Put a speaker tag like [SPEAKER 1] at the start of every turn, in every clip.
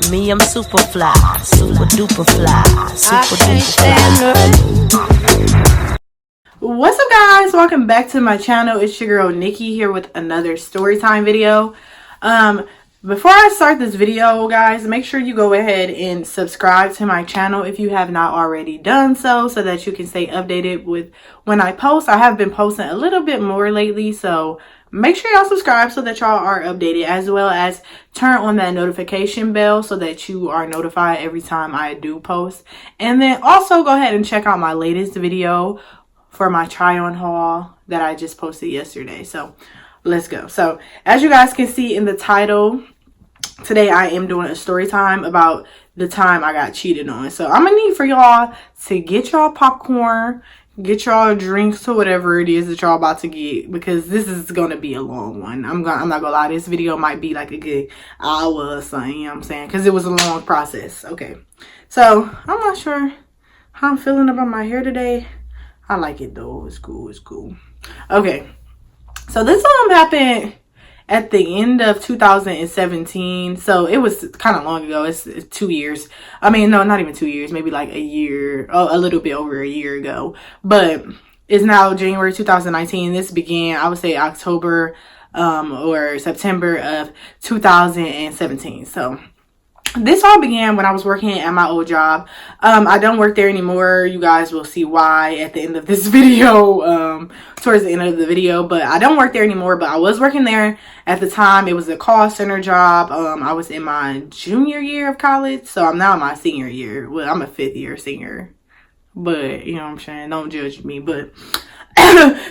[SPEAKER 1] Me, I'm super fly, super duper fly, super duper fly.
[SPEAKER 2] What's up, guys? Welcome back to my channel. It's your girl Nikki here with another story time video. Before I start this video, guys, make sure you go ahead and subscribe to my channel if you have not already done so that you can stay updated with when I post. I have been posting a little bit more lately, so make sure y'all subscribe so that y'all are updated, as well as turn on that notification bell so that you are notified every time I do post. And then also go ahead and check out my latest video for my try on haul that I just posted yesterday. So let's go. So as you guys can see in the title, today I am doing a story time about the time I got cheated on. So I'm gonna need for y'all to get y'all popcorn, get y'all drinks or whatever it is that y'all about to get, because this is gonna be a long one. I'm not gonna lie, this video might be like a good hour or something, you know what I'm saying, because it was a long process. Okay, so I'm not sure how I'm feeling about my hair today. I like it though. It's cool. It's cool. Okay, so this happened at the end of 2017. So it was kind of long ago. It's 2 years. I mean, no, not even 2 years. Maybe like a year, a little bit over a year ago. But it's now January 2019. This began, I would say, October or September of 2017. So this all began when I was working at my old job. I don't work there anymore. You guys will see why at the end of this video, towards the end of the video. But I don't work there anymore, but I was working there at the time. It was a call center job. I was in my junior year of college, so I'm now in my senior year. Well, I'm a 5th year senior, but you know what I'm saying, don't judge me. But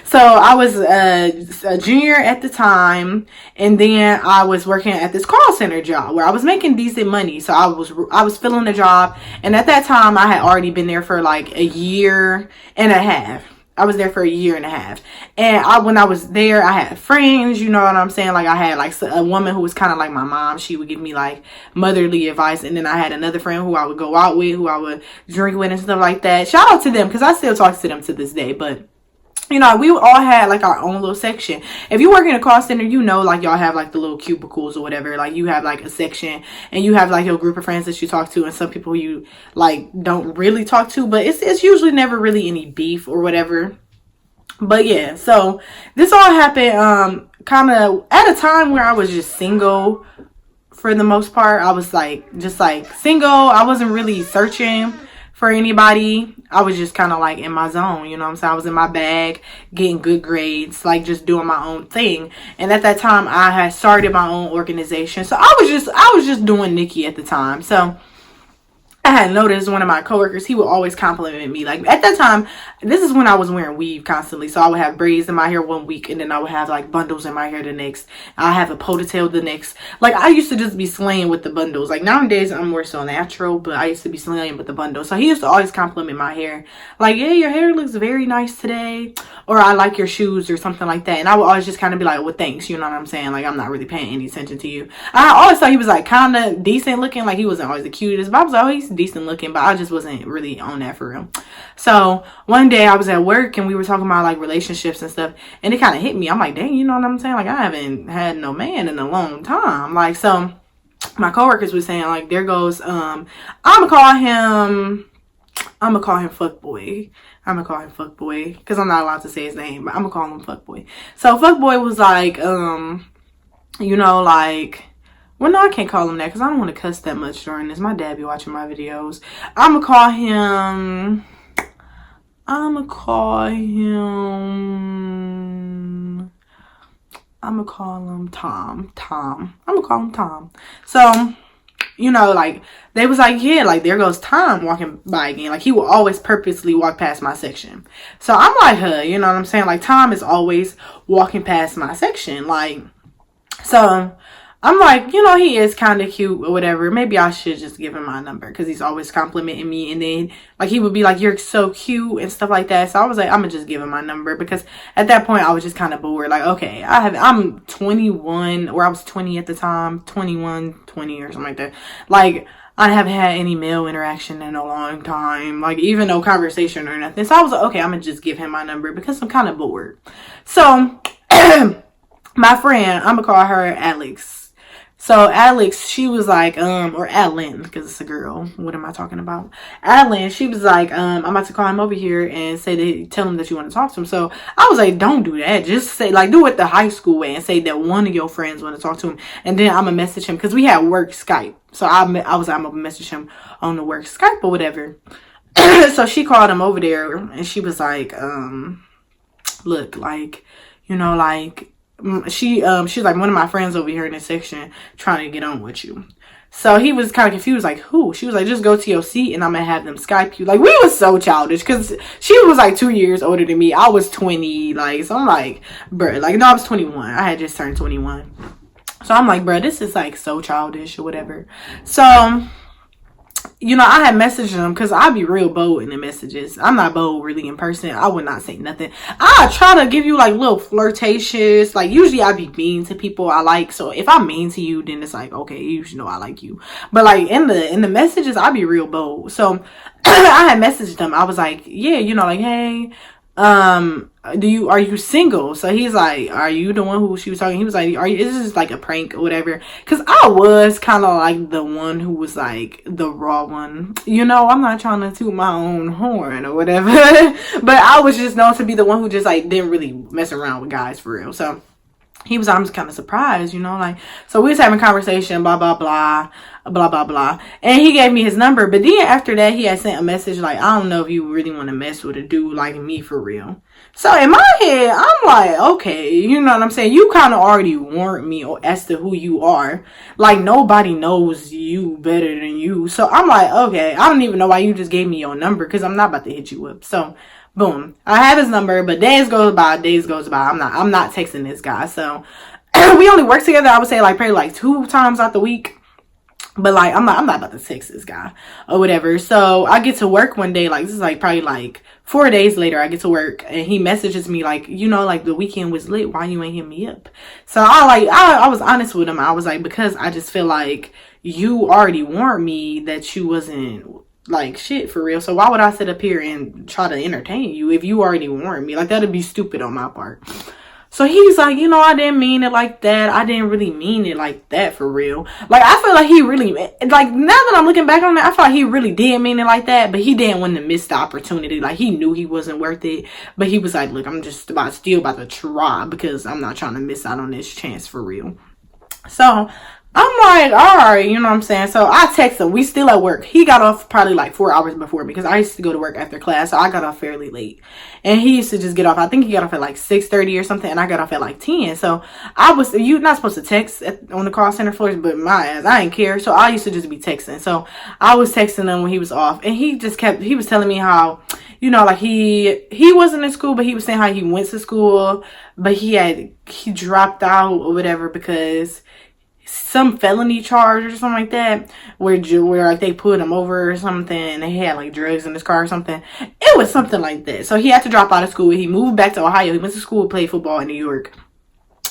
[SPEAKER 2] so I was a junior at the time, and then I was working at this call center job where I was making decent money. So I was filling the job, and at that time I had already been there for like a year and a half. I was there for a year and a half, and when I was there, I had friends, you know what I'm saying? Like I had like a woman who was kind of like my mom. She would give me like motherly advice, and then I had another friend who I would go out with, who I would drink with and stuff like that. Shout out to them, because I still talk to them to this day. But you know, we all had like our own little section. If you work in a call center, you know, like y'all have like the little cubicles or whatever. Like you have like a section, and you have like your group of friends that you talk to, and some people you like don't really talk to, but it's usually never really any beef or whatever. But yeah, so this all happened kind of at a time where I was just single for the most part. I was like just like single. I wasn't really searching for anybody. I was just kind of like in my zone, you know what I'm saying? I was in my bag, getting good grades, like just doing my own thing. And at that time I had started my own organization. So I was just doing Nikki at the time. So I had noticed one of my coworkers, he would always compliment me. Like at that time, this is when I was wearing weave constantly. So I would have braids in my hair one week, and then I would have like bundles in my hair the next. I have a ponytail the next. Like I used to just be slaying with the bundles. Like nowadays I'm more so natural, but I used to be slaying with the bundles. So he used to always compliment my hair. Like, yeah, your hair looks very nice today. Or I like your shoes or something like that. And I would always just kind of be like, well, thanks. You know what I'm saying? Like I'm not really paying any attention to you. I always thought he was like kind of decent looking. Like he wasn't always the cutest, but I was always decent looking, but I just wasn't really on that for real. So one day I was at work, and we were talking about like relationships and stuff, and it kind of hit me. I'm like, dang, you know what I'm saying? Like I haven't had no man in a long time. Like, so my coworkers were saying like, there goes I'm gonna call him fuckboy. I'm gonna call him fuckboy because I'm not allowed to say his name, but I'm gonna call him fuckboy. So fuckboy was like, you know, like, well, no, I can't call him that because I don't want to cuss that much during this. My dad be watching my videos. I'm gonna call him Tom. I'm gonna call him Tom. So, you know, like, they was like, yeah, like, there goes Tom walking by again. Like, he will always purposely walk past my section. So I'm like, huh, you know what I'm saying? Like, Tom is always walking past my section. Like, so I'm like, you know, he is kind of cute or whatever. Maybe I should just give him my number because he's always complimenting me. And then, like, he would be like, you're so cute and stuff like that. So I was like, I'm going to just give him my number because at that point, I was just kind of bored. Like, okay, I'm 21, or I was 20 at the time, 21, 20 or something like that. Like, I haven't had any male interaction in a long time. Like, even no conversation or nothing. So I was like, okay, I'm going to just give him my number because I'm kind of bored. So my friend, I'm going to call her Alex. So Alex, she was like, or Adeline, because it's a girl. What am I talking about? Adeline, she was like, I'm about to call him over here and tell him that you want to talk to him. So I was like, don't do that. Just say, like, do it the high school way and say that one of your friends want to talk to him. And then I'm going to message him, because we had work Skype. So I'm going to message him on the work Skype or whatever. So she called him over there and she was like, look, like, you know, like, she's like, one of my friends over here in this section trying to get on with you. So he was kind of confused, like, who? She was like, just go to your seat and I'm gonna have them Skype you. Like, we was so childish, because she was like 2 years older than me. I was 20, like, so I'm like, bruh, like, no, I was 21. I had just turned 21. So I'm like, bruh, this is like so childish or whatever. So, you know, I had messaged him, because I be real bold in the messages. I'm not bold really in person. I would not say nothing. I try to give you like little flirtatious, like usually I be mean to people I like. So if I'm mean to you, then it's like, okay, you should know I like you. But like in the messages, I be real bold. So I had messaged him. I was like, yeah, you know, like, hey, are you single? So he's like, are you the one who she was talking? He was like, is this like a prank or whatever? Because I was kind of like the one who was like the raw one, you know. I'm not trying to toot my own horn or whatever. But I was just known to be the one who just like didn't really mess around with guys for real. So I'm just kind of surprised, you know, like, so we was having a conversation, blah, blah, blah, blah, blah, blah. And he gave me his number. But then after that, he had sent a message like, I don't know if you really want to mess with a dude like me for real. So in my head, I'm like, okay, you know what I'm saying? You kind of already warned me as to who you are. Like, nobody knows you better than you. So I'm like, okay, I don't even know why you just gave me your number, because I'm not about to hit you up. So boom, I have his number, but days goes by. I'm not texting this guy. So we only work together, I would say, like probably like 2 times out the week. But like, I'm not about to text this guy or whatever. So I get to work one day, like this is like probably like 4 days later, I get to work and he messages me like, you know, like the weekend was lit. Why you ain't hit me up? So I was honest with him. I was like, because I just feel like you already warned me that you wasn't like shit for real. So why would I sit up here and try to entertain you if you already warned me? Like, that'd be stupid on my part. So he's like, you know, I didn't mean it like that. I didn't really mean it like that for real. Like, I feel like he really, like, now that I'm looking back on it, I feel like he really did mean it like that. But he didn't want to miss the opportunity. Like, he knew he wasn't worth it. But he was like, look, I'm just still about to try, because I'm not trying to miss out on this chance for real. So I'm like, all right, you know what I'm saying? So I text him. We still at work. He got off probably like 4 hours before me, because I used to go to work after class. So I got off fairly late. And he used to just get off. I think he got off at like 6:30 or something. And I got off at like 10. So you're not supposed to text on the call center floors, but my ass, I didn't care. So I used to just be texting. So I was texting him when he was off. And he was telling me how, you know, like he wasn't in school, but he was saying how he went to school, but he dropped out or whatever because some felony charge or something like that, where like they put him over or something, and they had like drugs in his car or something. It was something like that. So he had to drop out of school. He moved back to Ohio. He went to school, played football in New York,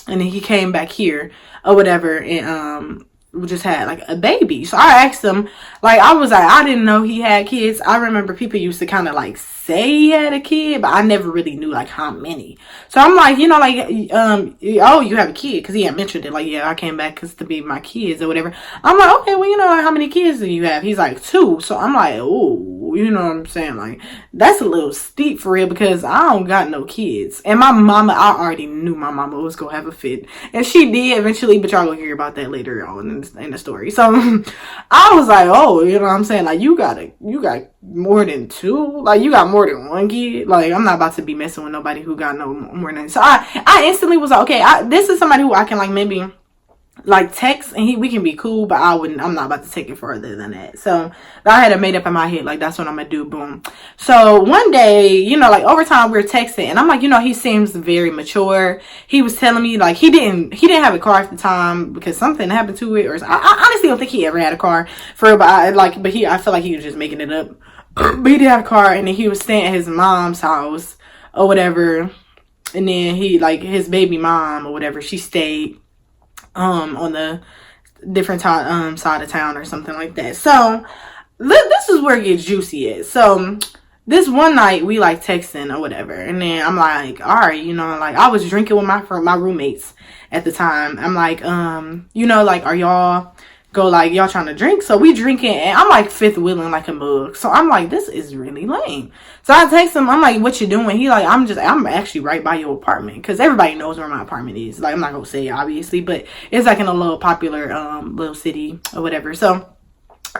[SPEAKER 2] and then he came back here or whatever, and we just had like a baby. So I asked him, like, I was like, I didn't know he had kids. I remember people used to kind of like say he had a kid, but I never really knew like how many. So I'm like, you know, like, oh, you have a kid, because he had mentioned it, like, yeah, I came back because to be my kids or whatever. I'm like, okay, well, you know, like, how many kids do you have? He's like, 2. So I'm like, oh, you know what I'm saying? Like, that's a little steep for real, because I don't got no kids. And my mama, I already knew my mama was gonna have a fit, and she did eventually, but y'all gonna hear about that later on in the story. So I was like, oh, you know what I'm saying? Like, you got more than 2, like, you got more than 1 kid. Like, I'm not about to be messing with nobody who got no more than. So I instantly was like, okay, this is somebody who I can like maybe like text and we can be cool, but I'm not about to take it further than that. So I had it made up in my head, like, that's what I'm gonna do. Boom. So one day, you know, like, over time we were texting, and I'm like, you know, he seems very mature. He was telling me like he didn't have a car at the time because something happened to it, or I honestly don't think he ever had a car for real, but I feel like he was just making it up. But he did have a car, and then he was staying at his mom's house or whatever, and then his baby mom or whatever, she stayed on the different side of town or something like that. So this is where it gets juicy at. So this one night we like texting or whatever, and then I'm like, all right, you know, like I was drinking with my roommates at the time. I'm like, you know, like, are y'all y'all trying to drink? So we drinking, and I'm like fifth wheeling like a mug. So I'm like, this is really lame. So I text him, I'm like, what you doing? He like, I'm actually right by your apartment, because everybody knows where my apartment is. Like, I'm not gonna say it, obviously, but it's like in a little popular little city or whatever. So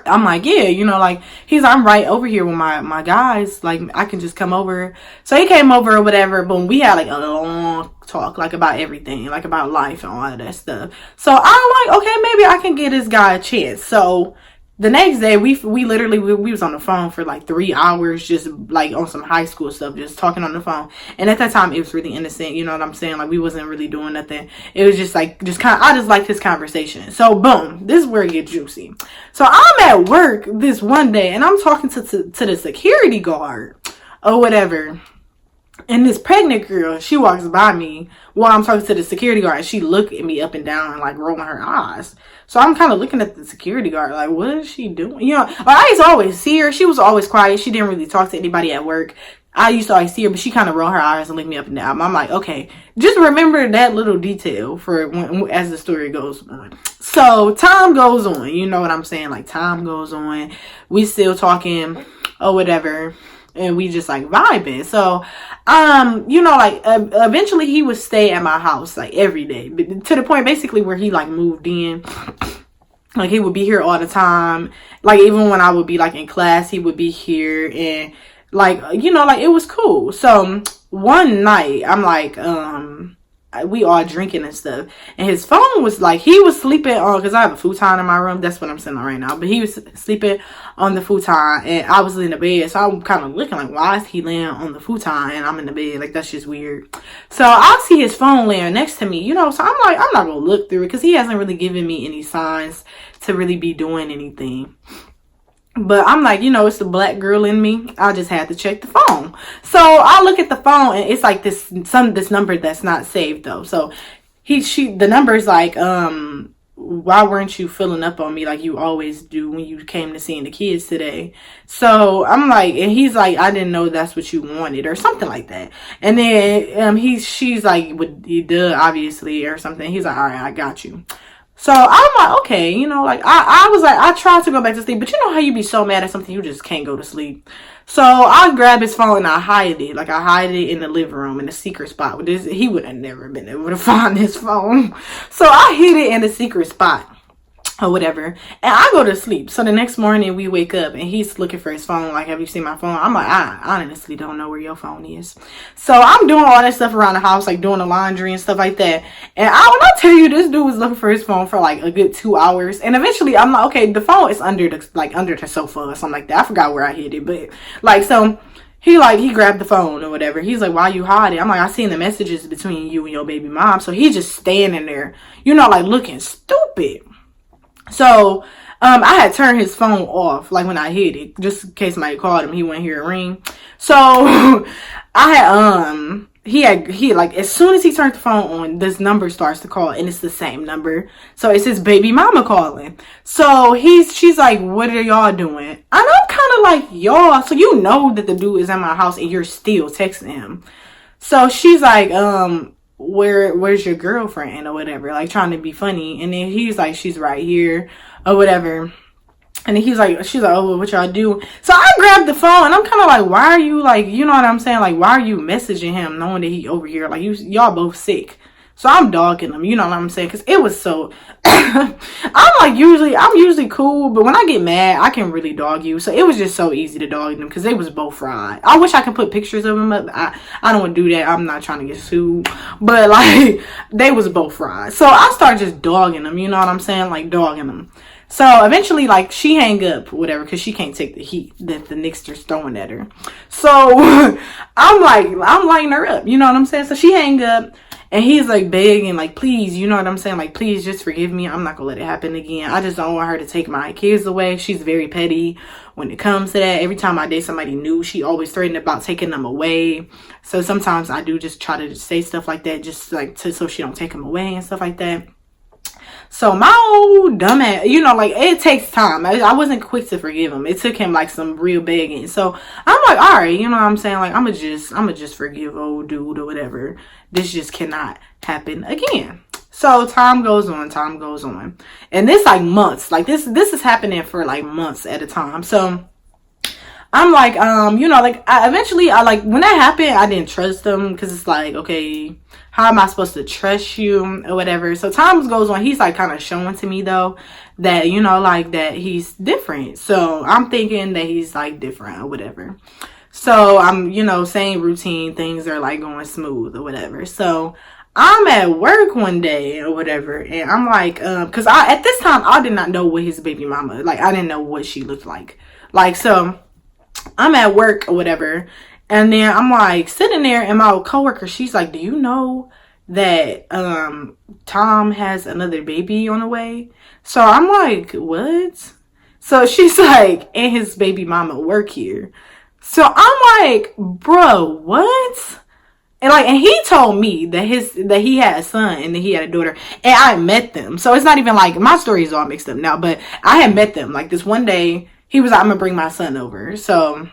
[SPEAKER 2] I'm like, yeah, you know, like, he's like, I'm right over here with my guys, like, I can just come over. So he came over or whatever, but we had like a long talk, like, about everything, like about life and all of that stuff. So I'm like, okay, maybe I can give this guy a chance. So the next day, we literally was on the phone for like 3 hours, just like on some high school stuff, just talking on the phone. And at that time, it was really innocent, you know what I'm saying? Like, we wasn't really doing nothing. It was just like, I just liked his conversation. So boom, this is where it gets juicy. So I'm at work this one day, and I'm talking to the security guard or whatever. And this pregnant girl, she walks by me while I'm talking to the security guard, and she looked at me up and down and like rolling her eyes. So I'm kind of looking at the security guard like, what is she doing? You know, like, I used to always see her. She was always quiet. She didn't really talk to anybody at work. I used to always see her, but she kind of rolled her eyes and looked me up and down. I'm like, okay, just remember that little detail for as the story goes on. So time goes on. You know what I'm saying? Like, time goes on. We still talking or whatever. And we just like vibing. So, you know, like, eventually he would stay at my house like every day, but to the point basically where he like moved in. Like, he would be here all the time. Like, even when I would be like in class, he would be here, and like, you know, like, it was cool. So one night I'm like, we all drinking and stuff, and his phone was like, he was sleeping on, because I have a futon in my room, that's what I'm sitting on right now, but he was sleeping on the futon, and I was in the bed. So I'm kind of looking like, why is he laying on the futon and I'm in the bed? Like, that's just weird. So I see his phone laying next to me, you know, so I'm like, I'm not gonna look through it, because he hasn't really given me any signs to really be doing anything. But I'm like, you know, it's the black girl in me. I just had to check the phone. So I look at the phone, and it's like this number that's not saved though. So the number is like, why weren't you filling up on me like you always do when you came to seeing the kids today? So I'm like, and he's like, I didn't know that's what you wanted, or something like that. And then she's like, duh, obviously, or something. He's like, all right, I got you. So I'm like, okay, you know, like, I was like, I tried to go back to sleep, but you know how you be so mad at something, you just can't go to sleep. So I grab his phone and I hide it. Like, I hide it in the living room in a secret spot. He would have never been able to find his phone. So I hid it in a secret spot or whatever, and I go to sleep. So the next morning we wake up, and he's looking for his phone, like, have you seen my phone? I'm like, I honestly don't know where your phone is. So I'm doing all that stuff around the house, like doing the laundry and stuff like that, and when I tell you, this dude was looking for his phone for like a good 2 hours, and eventually I'm like, okay, the phone is under the sofa or something like that. I forgot where I hid it, but like, so he grabbed the phone or whatever. He's like, why you hiding? I'm like, I seen the messages between you and your baby mom. So he's just standing there, you know, like, looking stupid. So, I had turned his phone off, like, when I hit it, just in case somebody called him, he wouldn't hear a ring. So, I had, he like, as soon as he turned the phone on, this number starts to call, and it's the same number. So, it's his baby mama calling. So, she's like, what are y'all doing? And I'm kind of like, y'all, so you know that the dude is at my house, and you're still texting him. So, she's like, where's your girlfriend or whatever, like, trying to be funny. And then he's like, she's right here or whatever. And then she's like, oh, well, what y'all do? So I grabbed the phone, and I'm kind of like, why are you, like, you know what I'm saying? Like, why are you messaging him knowing that he over here? Like, y'all both sick. So I'm dogging him, you know what I'm saying? Because it was so, I'm usually cool, but when I get mad, I can really dog you. So it was just so easy to dog them, because they was both fried. I wish I could put pictures of them up. I don't want to do that. I'm not trying to get sued. But, like, they was both fried. So I started just dogging them, you know what I'm saying? Like, dogging them. So eventually, like, she hang up, whatever, because she can't take the heat that the Knickster's throwing at her. So I'm lighting her up, you know what I'm saying? So she hang up. And he's like begging, like, please, you know what I'm saying? Like, please just forgive me. I'm not going to let it happen again. I just don't want her to take my kids away. She's very petty when it comes to that. Every time I date somebody new, she always threatened about taking them away. So sometimes I do just try to say stuff like that, just like so she don't take them away and stuff like that. So my old dumb ass, you know, like, it takes time. I wasn't quick to forgive him. It took him like some real begging. So I'm like, all right, you know what I'm saying? Like, I'ma just forgive old dude or whatever. This just cannot happen again. So time goes on. And this like months. Like this is happening for like months at a time. So I'm like, you know, like eventually I like, when that happened, I didn't trust him because it's like, okay, how am I supposed to trust you or whatever? So time goes on. He's like kind of showing to me though that, you know, like that he's different. So I'm thinking that he's like different or whatever. So I'm, you know, same routine, things are like going smooth or whatever. So I'm at work one day or whatever, and I'm like, because at this time I did not know what his baby mama, like I didn't know what she looked like. So I'm at work or whatever, and then I'm like sitting there, and my coworker, she's like, do you know that Tom has another baby on the way? So I'm like, what? So she's like, and his baby mama work here. So I'm like, bro, what? And he told me that he had a son and that he had a daughter, and I met them. So it's not even like my story is all mixed up now, but I had met them. Like this one day, he was like, I'm gonna bring my son over. So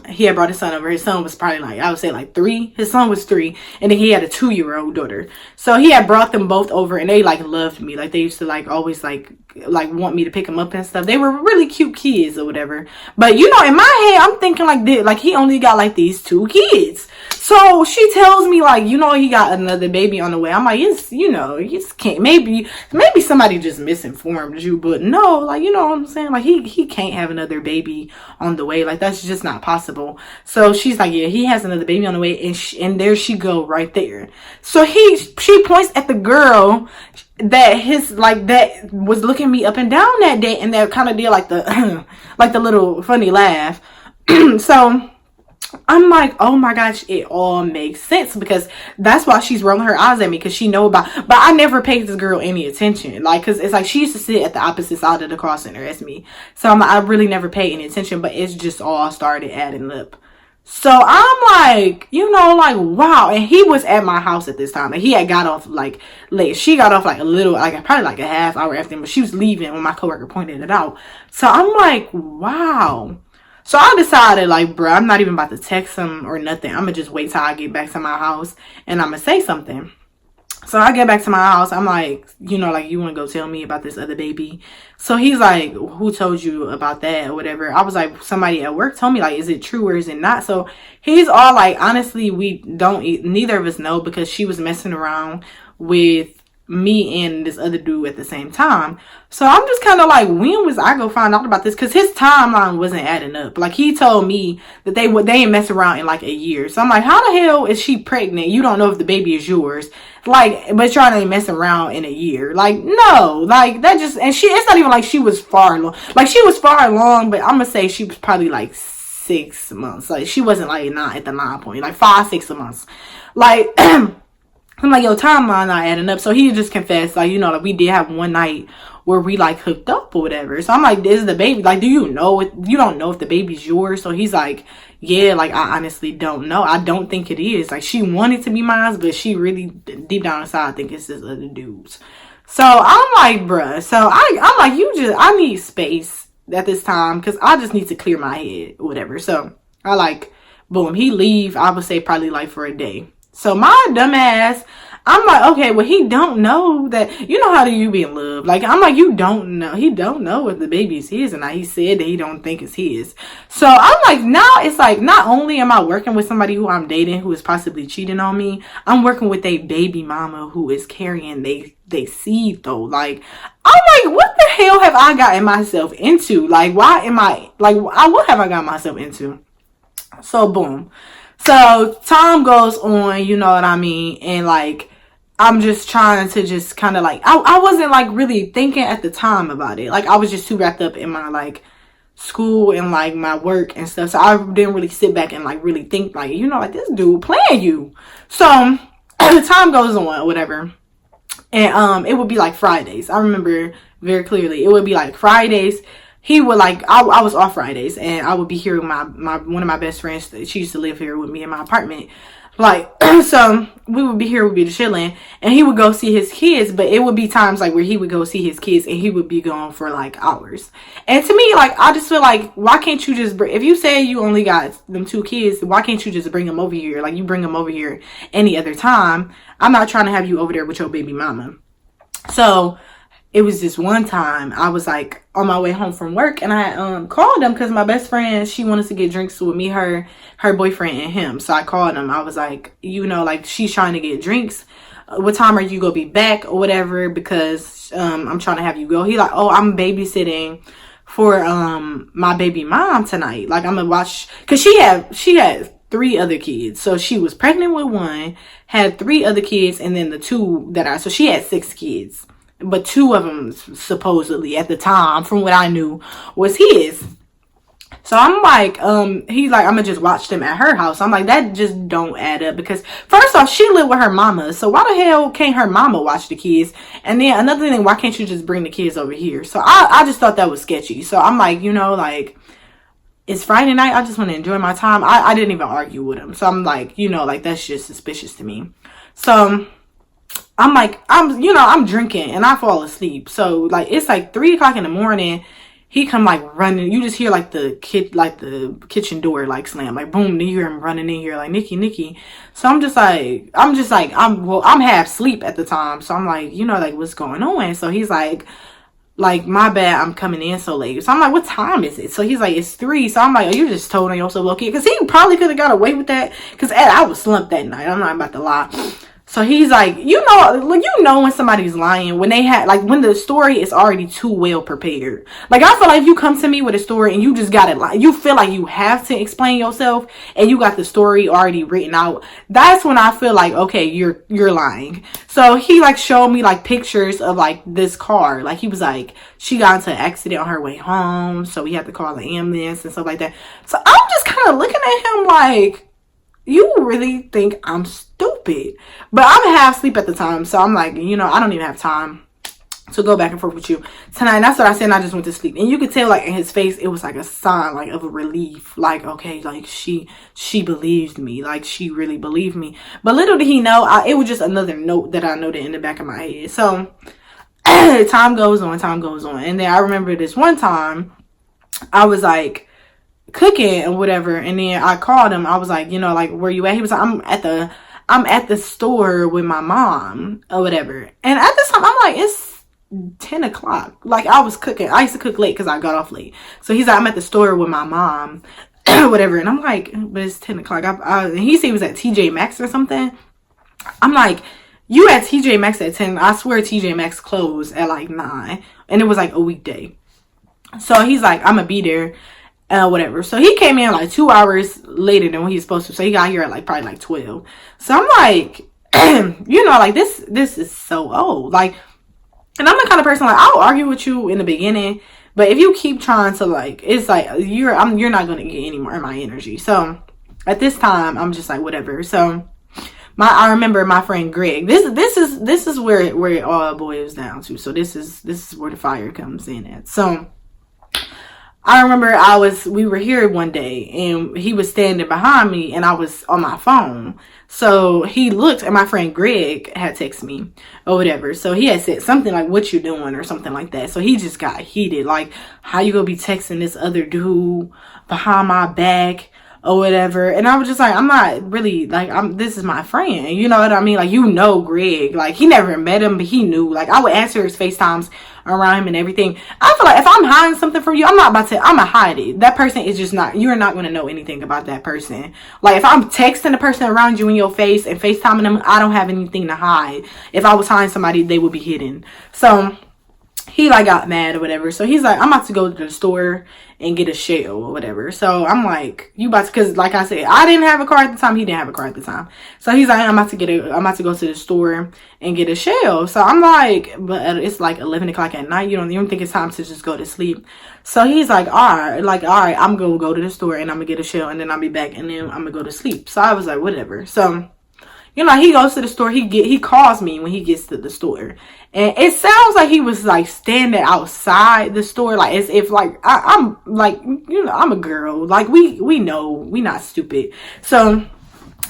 [SPEAKER 2] he had brought his son over. His son was probably like, I would say like 3. His son was 3, and then he had a 2-year-old daughter. So he had brought them both over, and they like loved me. Like they used to like always like want me to pick them up and stuff. They were really cute kids or whatever. But you know, in my head, I'm thinking like he only got like these 2 kids. So she tells me like, you know, he got another baby on the way. I'm like, it's, you know, you just can't, maybe somebody just misinformed you, but no, like, you know what I'm saying? Like he can't have another baby on the way. Like that's just not possible. So she's like, yeah, he has another baby on the way, and there she go right there. So she points at the girl that was looking me up and down that day, and that kind of did like the like the little funny laugh. So I'm like, oh my gosh, it all makes sense, because that's why she's rolling her eyes at me, because she know about, but I never paid this girl any attention, like, because it's like she used to sit at the opposite side of the cross center as me. So I'm like, I really never paid any attention, but it's just all started adding up. So I'm like, you know, like, wow. And he was at my house at this time, and he had got off like late. She got off like a little, like probably like a half hour after him, but she was leaving when my coworker pointed it out. So I'm like, wow. So I decided, like, bro, I'm not even about to text him or nothing. I'm gonna just wait till I get back to my house, and I'm gonna say something. So I get back to my house. I'm like, you know, like, you want to go tell me about this other baby? So he's like, who told you about that or whatever? I was like, somebody at work told me. Like, is it true or is it not? So he's all like, honestly, neither of us know, because she was messing around with me and this other dude at the same time. So I'm just kind of like, when was I gonna find out about this? Because his timeline wasn't adding up. Like, he told me that they ain't mess around in like a year. So I'm like, how the hell is she pregnant? You don't know if the baby is yours, like, but y'all ain't messing around in a year. Like, no, like, that just, and it's not even like she was far along. Like, she was far along, but I'm gonna say she was probably like 6 months. Like, she wasn't like not at the 9 point, like 5-6 months. Like, I'm like, yo, timeline not adding up. So he just confessed, like, you know, like, we did have one night where we like hooked up or whatever. So I'm like, is the baby, like, do you know it? You don't know if the baby's yours? So he's like, yeah, like, I honestly don't know. I don't think it is. Like, she wanted to be mine, but she really deep down inside, I think it's this other dude's. So I'm like, bruh. So I'm like, I need space at this time, because I just need to clear my head or whatever. So I like, boom, he leave, I would say probably like for a day. So my dumb ass, I'm like, okay, well, he don't know that, you know, how do you be in love? Like, I'm like, you don't know. He don't know if the baby is his, and he said that he don't think it's his. So I'm like, now it's like, not only am I working with somebody who I'm dating who is possibly cheating on me, I'm working with a baby mama who is carrying they seed though. Like, I'm like, what the hell have I gotten myself into? Like, why am I, like, what have I got myself into? So boom. So time goes on, you know what I mean? And like, I'm just trying to just kind of like, I wasn't like really thinking at the time about it. Like, I was just too wrapped up in my like school and like my work and stuff. So I didn't really sit back and like really think like, you know, like, this dude playing you. So time goes on or whatever. And it would be like Fridays. I remember very clearly. It would be like Fridays. He would like, I was off Fridays, and I would be here with my one of my best friends. She used to live here with me in my apartment. Like, so we would be here, we'd be chilling, and he would go see his kids, but it would be times like where he would go see his kids and he would be gone for like hours. And to me, like, I just feel like, why can't you just if you say you only got them 2 kids, why can't you just bring them over here? Like, you bring them over here any other time. I'm not trying to have you over there with your baby mama. So it was this one time I was like on my way home from work, and I called him because my best friend, she wanted to get drinks with me, her boyfriend, and him. So I called him. I was like, you know, like, she's trying to get drinks. What time are you gonna be back or whatever? Because I'm trying to have you go. He like, oh, I'm babysitting for my baby mom tonight. Like, I'm gonna watch, because she had 3 other kids. So she was pregnant with 1, had 3 other kids, and then the 2 so she had 6 kids. But 2 of them, supposedly, at the time, from what I knew, was his. So I'm like, he's like, I'm gonna just watch them at her house. I'm like, that just don't add up. Because first off, she lived with her mama. So why the hell can't her mama watch the kids? And then another thing, why can't you just bring the kids over here? So I just thought that was sketchy. So I'm like, you know, like, it's Friday night. I just want to enjoy my time. I didn't even argue with him. So I'm like, you know, like, that's just suspicious to me. So I'm like, I'm drinking and I fall asleep. So like, it's like 3 o'clock in the morning. He come like running. You just hear like the kitchen door like slam, like boom. Then you hear him running in here like, Nikki. So I'm half asleep at the time. So I'm like, you know, like, what's going on? So he's like, my bad, I'm coming in so late. So I'm like, what time is it? So he's like, it's 3. So I'm like, oh, you just told on yourself, okay? Because he probably could have got away with that. Because I was slumped that night. I'm not about to lie. So he's like, you know when somebody's lying, when when the story is already too well prepared. Like, I feel like if you come to me with a story and you just got it, like, you feel like you have to explain yourself and you got the story already written out, that's when I feel like, okay, you're lying. So he like showed me like pictures of like this car. Like, he was like, she got into an accident on her way home, so we had to call the ambulance and stuff like that. So I'm just kind of looking at him like, you really think I'm stupid? But I'm half asleep at the time, so I'm like, you know, I don't even have time to go back and forth with you tonight. And that's what I said, and I just went to sleep. And you could tell, like, in his face, it was like a sign, like, of a relief. Like, okay, like, she believed me. Like, she really believed me. But little did he know, it was just another note that I noted in the back of my head. So time goes on. And then I remember this one time, I was like cooking and whatever, and then I called him. I was like, you know, like, where you at? He was like, I'm at the store with my mom or whatever. And at this time, I'm like, it's 10 o'clock. Like, I was cooking. I used to cook late because I got off late. So he's like, I'm at the store with my mom whatever. And I'm like, but it's 10 o'clock. And he said he was at TJ Maxx or something. I'm like, you at TJ Maxx at 10? I swear TJ Maxx closed at like 9. And it was like a weekday. So he's like, I'm gonna be there. Whatever. So he came in like 2 hours later than when he was supposed to. So he got here at like probably like 12. So I'm like, you know, like, this is so old. Like, and I'm the kind of person, like, I'll argue with you in the beginning, but if you keep trying to, like, it's like you're not gonna get any more of my energy. So at this time, I'm just like, whatever. So I remember my friend Greg. This is where it all boils down to. So this is where the fire comes in at. So I remember we were here one day and he was standing behind me and I was on my phone. So he looked, and my friend Greg had texted me or whatever. So he had said something like, what you doing, or something like that. So he just got heated. Like, how you gonna be texting this other dude behind my back or whatever? And I was just like, I'm not really, like, this is my friend. You know what I mean? Like, you know Greg. Like, he never met him, but he knew. Like, I would answer his FaceTimes around him and everything. I feel like if I'm hiding something from you, I'm gonna hide it. That person is just not, you're not gonna know anything about that person. Like, if I'm texting the person around you in your face and FaceTiming them, I don't have anything to hide. If I was hiding somebody, they would be hidden. So he like got mad or whatever. So he's like, I'm about to go to the store and get a shell or whatever. So I'm like, you about to, because like I said, I didn't have a car at the time. He didn't have a car at the time. So he's like, I'm about to go to the store and get a shell. So I'm like, but it's like 11 o'clock at night. You don't think it's time to just go to sleep. So he's like, all right, I'm going to go to the store and I'm going to get a shell and then I'll be back and then I'm going to go to sleep. So I was like, whatever. So, you know, he goes to the store. He calls me when he gets to the store. And it sounds like he was like standing outside the store. Like, as if like, I'm like, you know, I'm a girl. Like, we know, we not stupid. So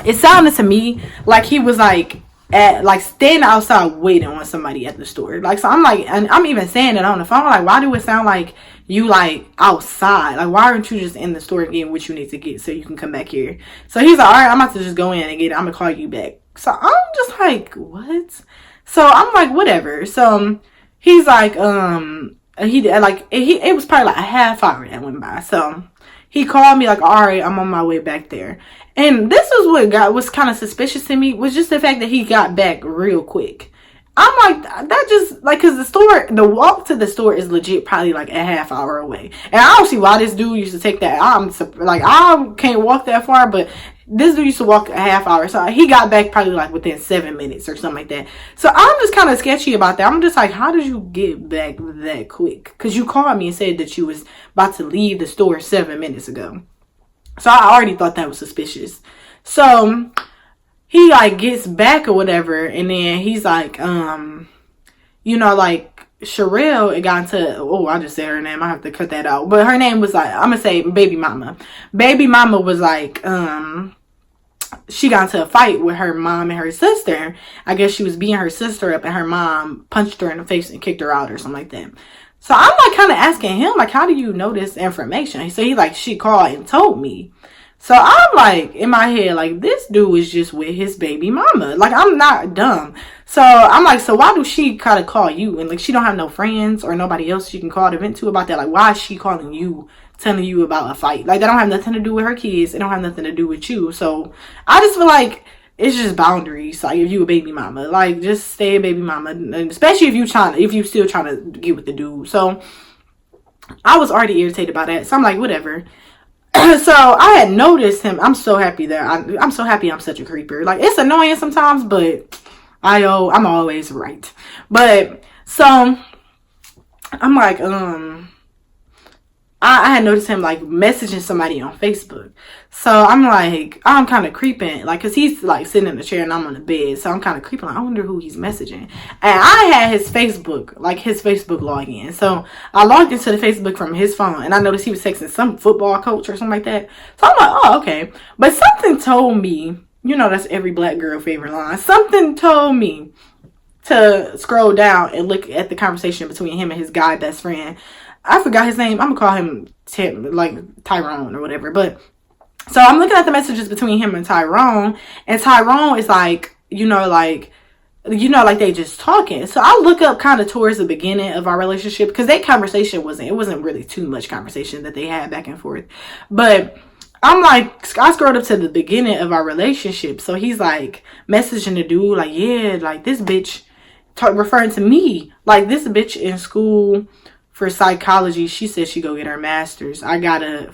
[SPEAKER 2] it sounded to me like he was like at like standing outside waiting on somebody at the store. Like, so I'm like, and I'm even saying it on the phone, like, why do it sound like you like outside? Like, why aren't you just in the store getting what you need to get so you can come back here? So he's like, all right, I'm about to just go in and get it. I'm gonna call you back. So I'm just like, what? So I'm like, whatever. So he's like, it was probably like a half hour that went by. So he called me like, all right, I'm on my way back there. And this was what was kind of suspicious to me, was just the fact that he got back real quick. I'm like, that just, like, because the walk to the store is legit probably like a half hour away. And I don't see why this dude used to take that. I can't walk that far, but this dude used to walk a half hour. So he got back probably like within 7 minutes or something like that. So I'm just kind of sketchy about that. I'm just like, how did you get back that quick? Because you called me and said that you was about to leave the store 7 minutes ago. So I already thought that was suspicious. So he like gets back or whatever, and then he's like, like Sherelle, it got into, I just said her name, I have to cut that out, but her name was like, I'm gonna say Baby Mama. Baby Mama was like, she got into a fight with her mom and her sister. I guess she was beating her sister up, and her mom punched her in the face and kicked her out or something like that. So I'm like kind of asking him, like, how do you know this information? So he like, she called and told me. So I'm like, in my head, like, this dude is just with his baby mama. Like, I'm not dumb. So I'm like, so why do she kind of call you? And like, she don't have no friends or nobody else she can call to vent to about that. Like, why is she calling you, telling you about a fight? Like, that don't have nothing to do with her kids. It don't have nothing to do with you. So I just feel like it's just boundaries. Like, if you a baby mama, like, just stay a baby mama. And especially if you still trying to get with the dude. So I was already irritated by that. So I'm like, whatever. So I had noticed him. I'm so happy that I'm so happy I'm such a creeper. Like, it's annoying sometimes, but I'm always right. But so I'm like, I had noticed him like messaging somebody on Facebook. So I'm like, I'm kind of creeping, like, cause he's like sitting in the chair and I'm on the bed. So I'm kind of creeping, like, I wonder who he's messaging. And I had his Facebook login. So I logged into the Facebook from his phone, and I noticed he was texting some football coach or something like that. So I'm like, oh, okay. But something told me, that's every black girl favorite line. Something told me to scroll down and look at the conversation between him and his guy best friend. I forgot his name. I'm gonna call him Tyrone or whatever. But so I'm looking at the messages between him and Tyrone is like, like they just talking. So I look up kind of towards the beginning of our relationship, because that conversation wasn't really too much conversation that they had back and forth. But I'm like, I scrolled up to the beginning of our relationship. So he's like messaging the dude like, yeah, like this bitch, referring to me, like this bitch in school for psychology, she said she go get her master's. I gotta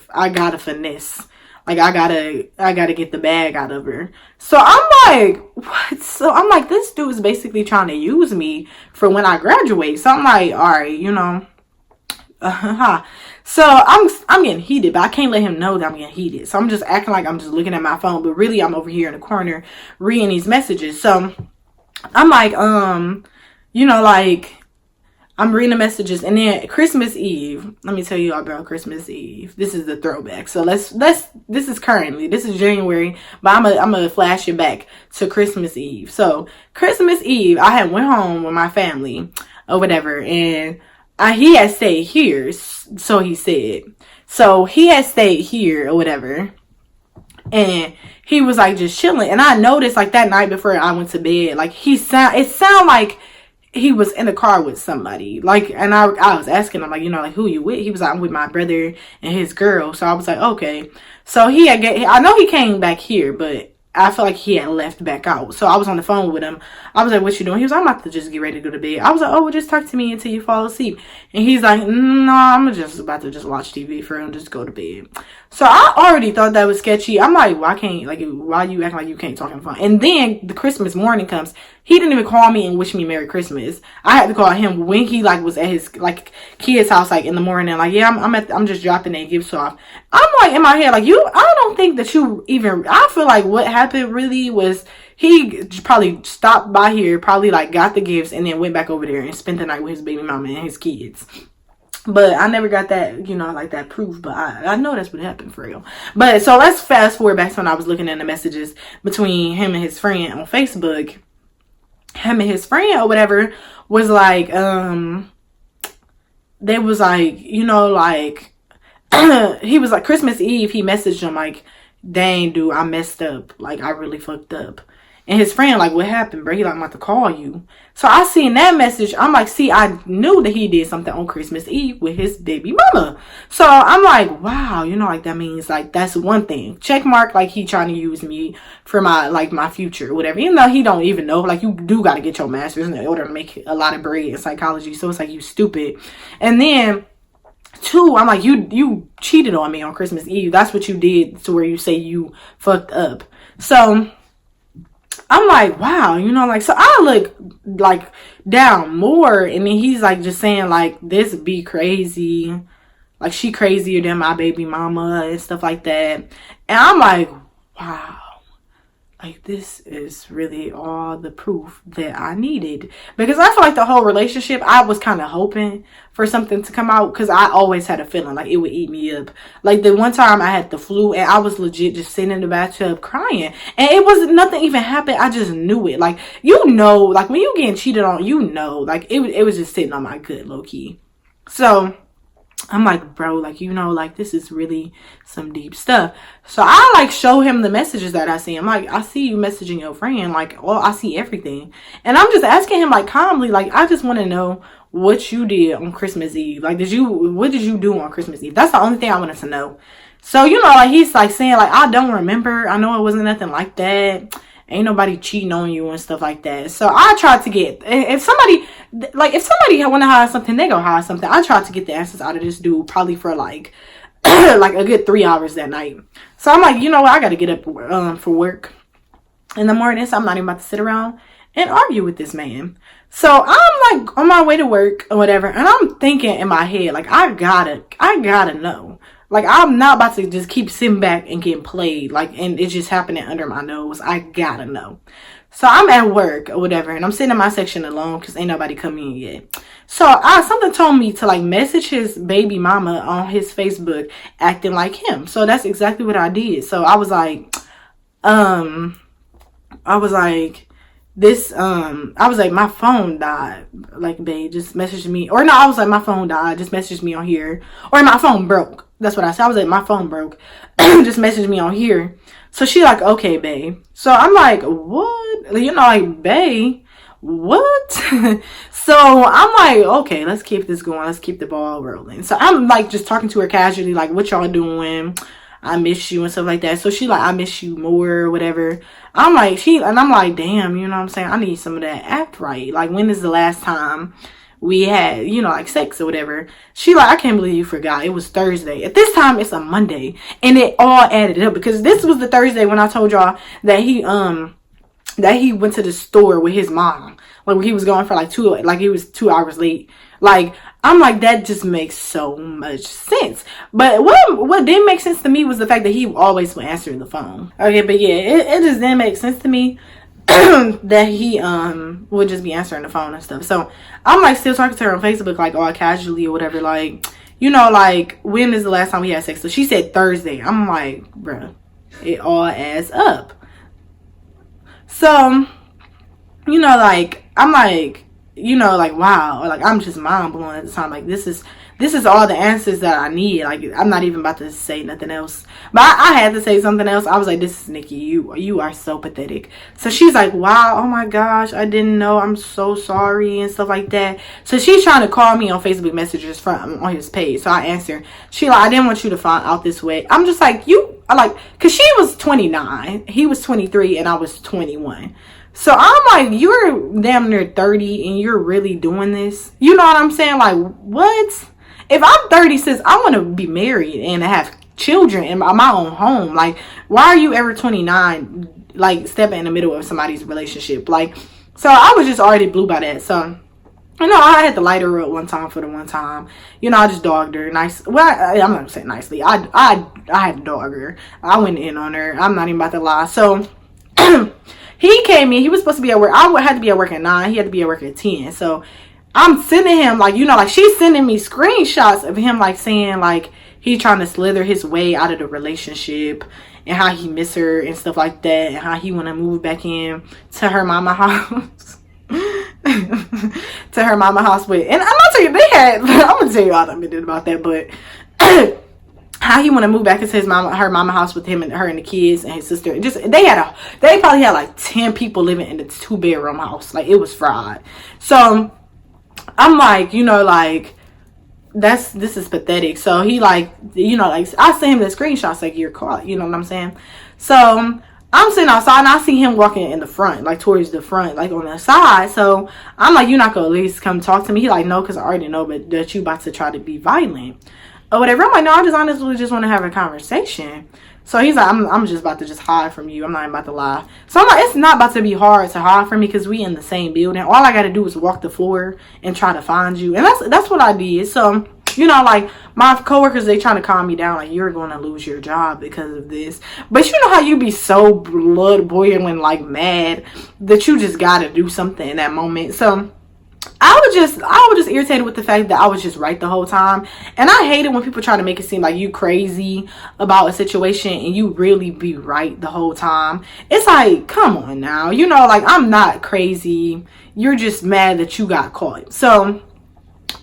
[SPEAKER 2] finesse. Like, I gotta get the bag out of her. So I'm like, what? So I'm like, this dude is basically trying to use me for when I graduate. So I'm like, all right, So I'm getting heated, but I can't let him know that I'm getting heated. So I'm just acting like I'm just looking at my phone, but really I'm over here in the corner reading these messages. So I'm like, like, I'm reading the messages, and then Christmas Eve. Let me tell you all about Christmas Eve. This is the throwback. So this is January, but I'm gonna flash it back to Christmas Eve. So Christmas Eve, I had went home with my family or whatever, and he had stayed here. So he said. So he had stayed here or whatever, and he was like just chilling. And I noticed like that night before I went to bed, like it sounded like he was in the car with somebody. Like, and I was asking him, like, like, who you with? He was like, I'm with my brother and his girl. So I was like, okay. So I know he came back here, but I felt like he had left back out. So I was on the phone with him. I was like, what you doing? He was like, I'm about to just get ready to go to bed. I was like, oh, well, just talk to me until you fall asleep. And he's like, no, I'm just about to just watch TV for him, just go to bed. So I already thought that was sketchy. I'm like, why you acting like you can't talk on the phone? And then the Christmas morning comes. He didn't even call me and wish me Merry Christmas. I had to call him when he like was at his like kid's house like in the morning. Like, yeah, I'm just dropping their gifts off. I'm like in my head like, I don't think that you even. I feel like what happened really was he probably stopped by here, probably like got the gifts and then went back over there and spent the night with his baby mama and his kids. But I never got that, you know, like that proof. But I know that's what happened for real. But so let's fast forward back to when I was looking at the messages between him and his friend on Facebook. Him and his friend or whatever was like, they was like, you know, like, he was like, Christmas Eve, he messaged him like, dang, dude, I messed up. Like, I really fucked up. And his friend, like, what happened, bro? He like, I'm about to call you. So I seen that message. I'm like, see, I knew that he did something on Christmas Eve with his baby mama. So I'm like, wow, you know, like, that means, like, that's one thing. Check mark, like, he trying to use me for my, like, my future or whatever. Even though he don't even know. Like, you do got to get your master's in order to make a lot of bread in psychology. So it's like, you stupid. And then, two, I'm like, you cheated on me on Christmas Eve. That's what you did to where you say you fucked up. So I'm like, wow, you know, like, so I look like down more, and then he's like just saying like, this be crazy, like she crazier than my baby mama and stuff like that. And I'm like, wow, like this is really all the proof that I needed, because I feel like the whole relationship, I was kind of hoping for something to come out, because I always had a feeling like it would eat me up. Like the one time I had the flu and I was legit just sitting in the bathtub crying, and it wasn't nothing even happened. I just knew it. Like, you know, like when you getting cheated on, you know, like it was just sitting on my gut low key. So I'm like, bro, like, you know, like, this is really some deep stuff. So I, like, show him the messages that I see. I'm like, I see you messaging your friend. Like, well, I see everything. And I'm just asking him, like, calmly, like, I just want to know what you did on Christmas Eve. Like, what did you do on Christmas Eve? That's the only thing I wanted to know. So, you know, like, he's, like, saying, like, I don't remember. I know it wasn't nothing like that. Ain't nobody cheating on you and stuff like that. So I tried to get, if somebody want to hide something, they go hide something. I tried to get the answers out of this dude probably for like like a good 3 hours that night. So I'm like, you know what, I got to get up for work in the morning, so I'm not even about to sit around and argue with this man. So I'm like on my way to work or whatever, and I'm thinking in my head, like, I gotta know. Like, I'm not about to just keep sitting back and getting played. Like, and it's just happening under my nose. I gotta know. So I'm at work or whatever, and I'm sitting in my section alone because ain't nobody come in yet. So something told me to, like, message his baby mama on his Facebook acting like him. So that's exactly what I did. So I was like, my phone died. Like, babe, just message me. Or no, I was like, my phone died. Just message me on here. Or my phone broke. That's what I said. I was like, my phone broke. Just message me on here. So she like, okay, babe. So I'm like, what? You know, like, babe, what? So I'm like, okay, let's keep this going. Let's keep the ball rolling. So I'm like just talking to her casually, like, what y'all doing? I miss you and stuff like that. So she like, I miss you more or whatever. I'm like, damn, you know what I'm saying? I need some of that act right. Like, when is the last time we had, you know, like, sex or whatever? She like, I can't believe you forgot. It was Thursday. At this time, it's a Monday. And it all added up, because this was the Thursday when I told y'all that he went to the store with his mom. Like, he was going for like he was 2 hours late. Like, I'm like, that just makes so much sense. But what didn't make sense to me was the fact that he always would answer the phone. Okay, but yeah, it just didn't make sense to me that he would just be answering the phone and stuff. So I'm like still talking to her on Facebook, like, all casually or whatever, like, you know, like, when is the last time we had sex? So she said Thursday. I'm like, bruh, it all adds up. So, you know, like, I'm like, you know, like, wow, or like, I'm just mind blown at the time. Like, this is all the answers that I need. Like, I'm not even about to say nothing else. But I had to say something else. I was like, this is Nikki. You are so pathetic. So she's like, wow, oh my gosh, I didn't know. I'm so sorry and stuff like that. So she's trying to call me on Facebook messages on his page. So I answer. She like, I didn't want you to find out this way. I'm just like, because she was 29. He was 23 and I was 21. So I'm like, you're damn near 30 and you're really doing this? You know what I'm saying? Like, what? If I'm 36, I want to be married and have children in my own home. Like, why are you ever 29, like, stepping in the middle of somebody's relationship? Like, so I was just already blew by that. So, you know, I had to light her up one time for the one time. You know, I just dogged her nice. Well, I'm not gonna say nicely. I had to dog her. I went in on her. I'm not even about to lie. So he came in. He was supposed to be at work. I had to be at work at 9. He had to be at work at 10. So I'm sending him, like, you know, like, she's sending me screenshots of him, like, saying, like, he trying to slither his way out of the relationship and how he miss her and stuff like that, and how he want to move back in to her mama house. To her mama house with, and I'm not telling you, I'm gonna tell you all that bit about that, but how he want to move back into her mama house with him and her and the kids and his sister. Just they probably had like 10 people living in the 2-bedroom house. Like, it was fraud. So I'm like, you know, like, this is pathetic. So he, like, you know, like, I sent him the screenshots, like, you're caught, you know what I'm saying? So I'm sitting outside and I see him walking in the front, like, towards the front, like, on the side. So I'm like, you're not gonna at least come talk to me? He like, no, because I already know but that you about to try to be violent or whatever. I'm like, no, I just honestly just want to have a conversation. So he's like, I'm just about to just hide from you. I'm not even about to lie. So I'm like, it's not about to be hard to hide from me because we in the same building. All I got to do is walk the floor and try to find you. And that's what I did. So, you know, like, my coworkers, they trying to calm me down. Like, you're going to lose your job because of this. But you know how you be so blood boiling, like, mad that you just got to do something in that moment. So I was just irritated with the fact that I was just right the whole time. And I hate it when people try to make it seem like you crazy about a situation and you really be right the whole time. It's like, come on now. You know, like, I'm not crazy. You're just mad that you got caught. So,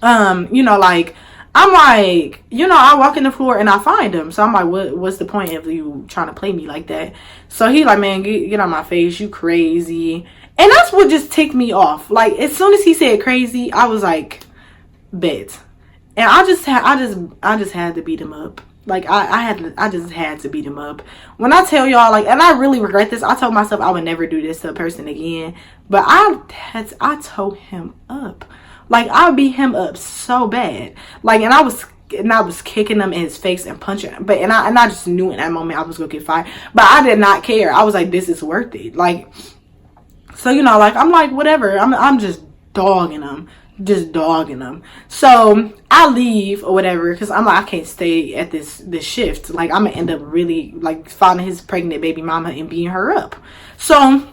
[SPEAKER 2] you know, like, I'm like, you know, I walk in the floor and I find him. So I'm like, what's the point of you trying to play me like that? So he like, man, get on my face. You crazy. And that's what just ticked me off. Like, as soon as he said crazy, I was like, bet. And I just had to beat him up. Like, I just had to beat him up. When I tell y'all, like, and I really regret this, I told myself I would never do this to a person again. But I tore him up. Like, I beat him up so bad. Like, and I was kicking him in his face and punching him. But and I just knew in that moment I was gonna get fired. But I did not care. I was like, this is worth it. Like, so, you know, like, I'm like, whatever. I'm just dogging him. So I leave or whatever because I'm like, I can't stay at this shift. Like, I'm gonna end up really, like, finding his pregnant baby mama and beating her up. So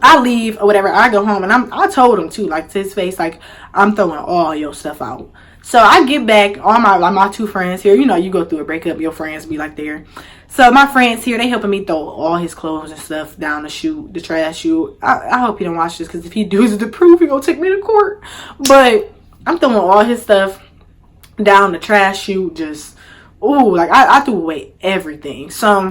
[SPEAKER 2] I leave or whatever. I go home and I told him too, like, to his face, like, I'm throwing all your stuff out. So I get back, all my 2 friends here. You know, you go through a breakup, your friends be like there. So my friends here, they helping me throw all his clothes and stuff down the chute, the trash chute. I hope he don't watch this because if he does the proof, he gonna take me to court. But I'm throwing all his stuff down the trash chute. Just, ooh, like, I threw away everything. So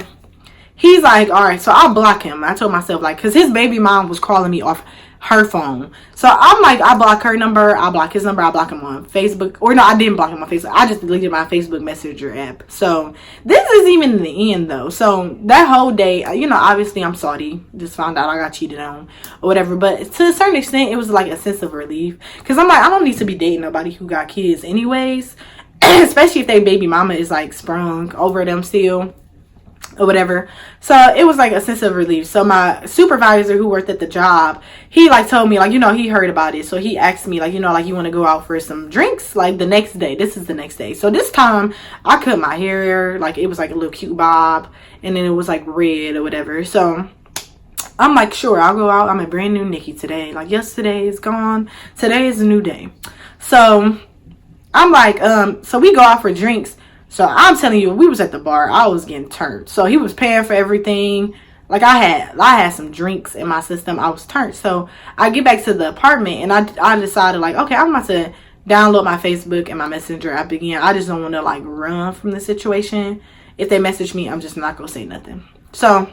[SPEAKER 2] he's like, all right, so I'll block him. I told myself, like, because his baby mom was calling me off her phone. So I'm like, I block her number, I block his number, I block him on Facebook. Or no, I didn't block him on Facebook. I just deleted my Facebook Messenger app. So this is even in the end though. So that whole day, you know, obviously I'm salty. Just found out I got cheated on or whatever. But to a certain extent, it was like a sense of relief. Because I'm like, I don't need to be dating nobody who got kids anyways. Especially if their baby mama is like sprung over them still or whatever. So it was like a sense of relief. So my supervisor who worked at the job, he like told me, like, you know, he heard about it. So he asked me, like, you know, like, you want to go out for some drinks like the next day. This is the next day. So this time I cut my hair, like, it was like a little cute bob and then it was like red or whatever. So I'm like, sure, I'll go out. I'm a brand new Nikki today. Like, yesterday is gone, today is a new day. So I'm like, so we go out for drinks. So I'm telling you, we was at the bar. I was getting turned. So he was paying for everything. Like, I had some drinks in my system. I was turned. So I get back to the apartment and I decided, like, okay, I'm about to download my Facebook and my Messenger app again. I just don't want to, like, run from the situation. If they message me, I'm just not gonna say nothing. So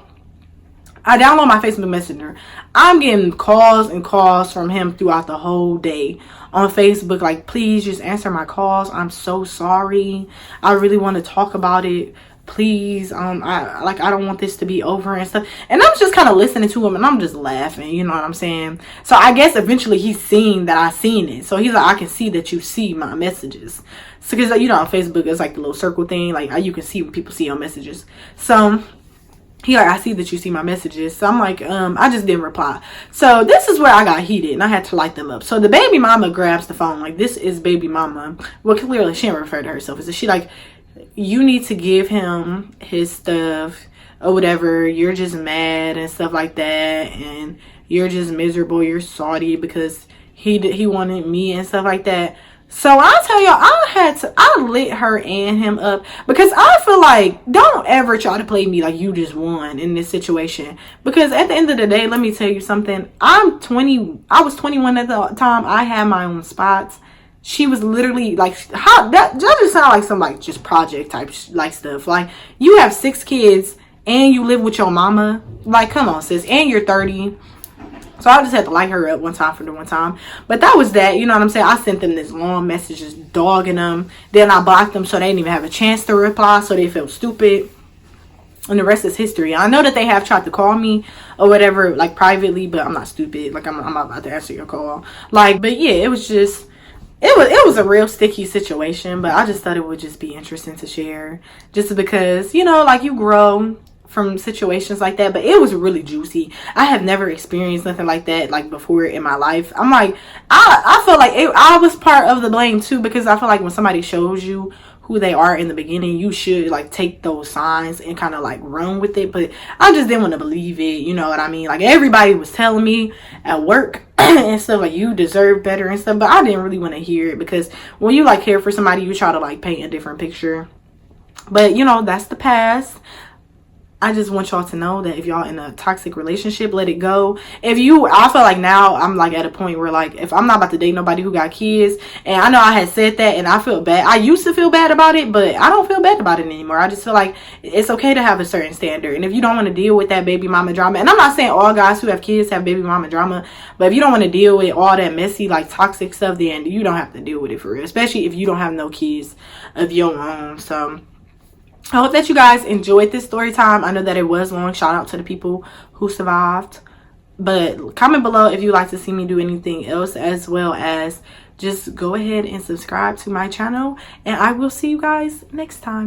[SPEAKER 2] I download my Facebook Messenger. I'm getting calls and calls from him throughout the whole day on Facebook. Like, please just answer my calls. I'm so sorry. I really want to talk about it. Please. I don't want this to be over and stuff. And I'm just kind of listening to him and I'm just laughing. You know what I'm saying? So I guess eventually he's seen that I seen it. So he's like, I can see that you see my messages. So, because, you know, on Facebook, it's like the little circle thing. Like, you can see when people see your messages. So he like, I see that you see my messages. So I'm like, I just didn't reply. So this is where I got heated and I had to light them up. So the baby mama grabs the phone. Like, this is baby mama. Well, clearly she didn't refer to herself. Is she like, you need to give him his stuff or whatever. You're just mad and stuff like that. And you're just miserable. You're salty because he wanted me and stuff like that. So I tell y'all, I lit her and him up, because I feel like, don't ever try to play me like you just won in this situation, because at the end of the day, let me tell you something. I was 21 at the time. I had my own spots. She was literally like, how that just sound like some like just project type like stuff. Like, you have 6 kids and you live with your mama. Like, come on, sis, and you're 30. So I just had to light her up one time for the one time. But that was that. You know what I'm saying? I sent them this long message just dogging them. Then I blocked them so they didn't even have a chance to reply. So they felt stupid. And the rest is history. I know that they have tried to call me or whatever, like privately. But I'm not stupid. Like, I'm not about to answer your call. Like, but yeah, it was just... It was a real sticky situation. But I just thought it would just be interesting to share. Just because, you know, like, you grow from situations like that. But it was really juicy. I have never experienced nothing like that like before in my life. I'm like, I feel like I was part of the blame too, because I feel like when somebody shows you who they are in the beginning, you should like take those signs and kind of like run with it. But I just didn't want to believe it, you know what I mean? Like, everybody was telling me at work and stuff like, you deserve better and stuff, but I didn't really want to hear it, because when you like care for somebody, you try to like paint a different picture. But you know, that's the past. I just want y'all to know that if y'all in a toxic relationship, let it go. I feel like now I'm like at a point where like, if I'm not about to date nobody who got kids, and I know I had said that and I feel bad. I used to feel bad about it, but I don't feel bad about it anymore. I just feel like it's okay to have a certain standard. And if you don't want to deal with that baby mama drama, and I'm not saying all guys who have kids have baby mama drama, but if you don't want to deal with all that messy, like toxic stuff, then you don't have to deal with it for real. Especially if you don't have no kids of your own. So I hope that you guys enjoyed this story time. I know that it was long. Shout out to the people who survived. But comment below if you'd like to see me do anything else, as well as just go ahead and subscribe to my channel. And I will see you guys next time.